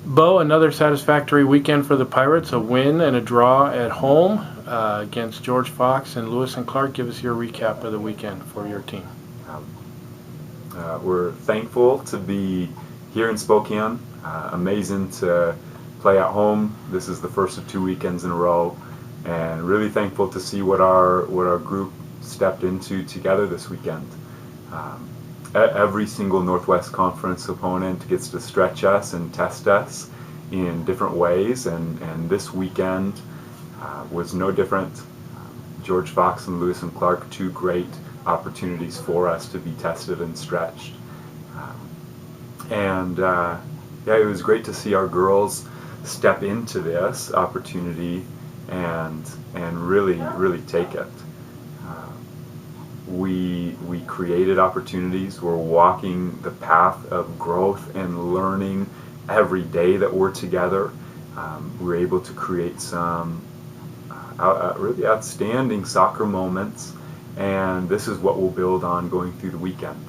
Bo, another satisfactory weekend for the Pirates, a win and a draw at home against George Fox and Lewis and Clark. Give us your recap of the weekend for your team. Um, we're thankful to be here in Spokane. Amazing to play at home. This is the first of 2 weekends in a row, and really thankful to see what our group stepped into together this weekend. Every single Northwest Conference opponent gets to stretch us and test us in different ways, and this weekend was no different. George Fox and Lewis and Clark, 2 great opportunities for us to be tested and stretched. Yeah, it was great to see our girls step into this opportunity and really take it. We created opportunities. We're walking the path of growth and learning every day that we're together. We're able to create some really outstanding soccer moments, and this is what we'll build on going through the weekend.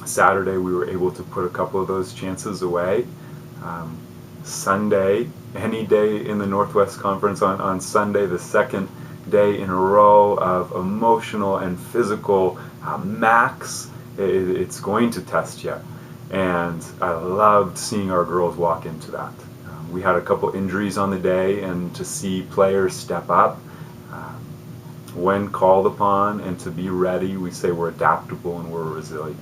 Saturday we were able to put a couple of those chances away. Sunday, any day in the Northwest Conference, on Sunday, the second day in a row of emotional and physical max, it's going to test you. And I loved seeing our girls walk into that. We had a couple injuries on the day, and to see players step up when called upon and to be ready, we say we're adaptable and we're resilient.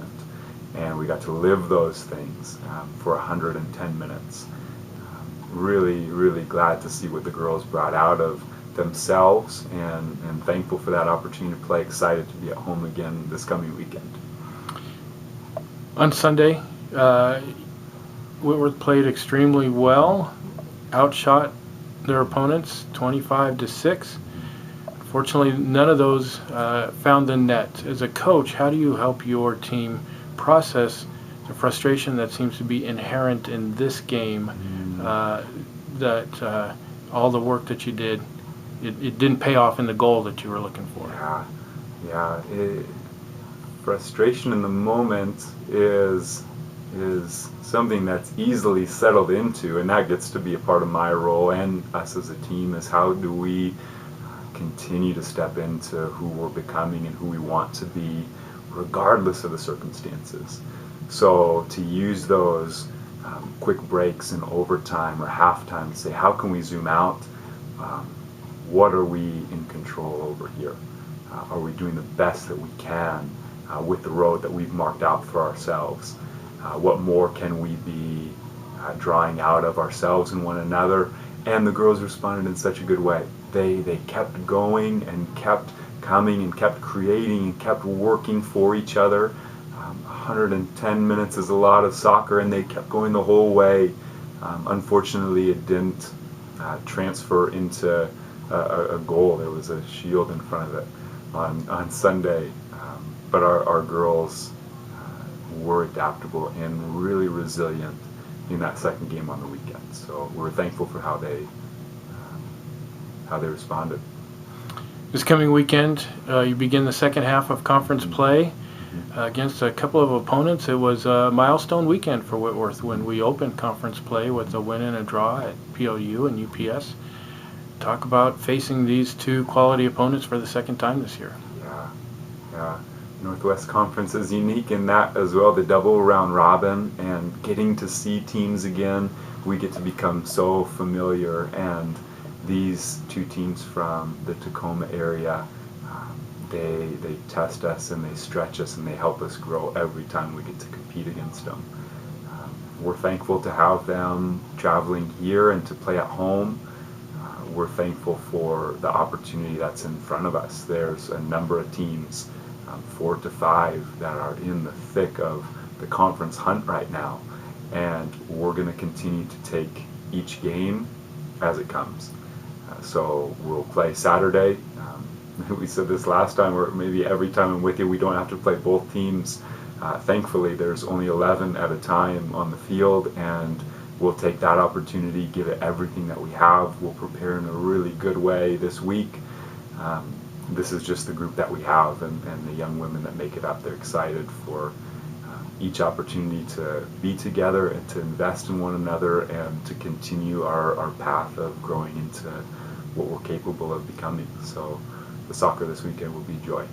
And we got to live those things for 110 minutes. Really glad to see what the girls brought out of themselves, and thankful for that opportunity to play. Excited to be at home again this coming weekend. On Sunday, Whitworth played extremely well, outshot their opponents 25-6. Fortunately, none of those found the net. As a coach, how do you help your team process the frustration that seems to be inherent in this game, that all the work that you did, it didn't pay off in the goal that you were looking for? Yeah. Frustration in the moment is something that's easily settled into, and that gets to be a part of my role and us as a team, is how do we continue to step into who we're becoming and who we want to be regardless of the circumstances. So to use those quick breaks in overtime or halftime to say, how can we zoom out? What are we in control over here? Are we doing the best that we can with the road that we've marked out for ourselves? What more can we be drawing out of ourselves and one another? And the girls responded in such a good way. They kept going and kept coming and kept creating and kept working for each other. 110 minutes is a lot of soccer, and they kept going the whole way. Unfortunately, it didn't transfer into a goal. There was a shield in front of it on Sunday. But our girls were adaptable and really resilient in that second game on the weekend. So we're thankful for how they responded. This coming weekend, you begin the second half of conference play against a couple of opponents. It was a milestone weekend for Whitworth when we opened conference play with a win and a draw at PLU and UPS. Talk about facing these 2 quality opponents for the second time this year. Yeah. Northwest Conference is unique in that as well, the double round robin, and getting to see teams again. We get to become so familiar, and these 2 teams from the Tacoma area, they test us and they stretch us and they help us grow every time we get to compete against them. We're thankful to have them traveling here and to play at home. We're thankful for the opportunity that's in front of us. There's a number of teams, 4 to 5, that are in the thick of the conference hunt right now, and we're going to continue to take each game as it comes. So we'll play Saturday. We said this last time, or maybe every time I'm with you, we don't have to play both teams. Thankfully, there's only 11 at a time on the field, and we'll take that opportunity, give it everything that we have. We'll prepare in a really good way this week. This is just the group that we have, and the young women that make it up. They're excited for each opportunity to be together and to invest in one another and to continue our path of growing into what we're capable of becoming. So the soccer this weekend will be joy.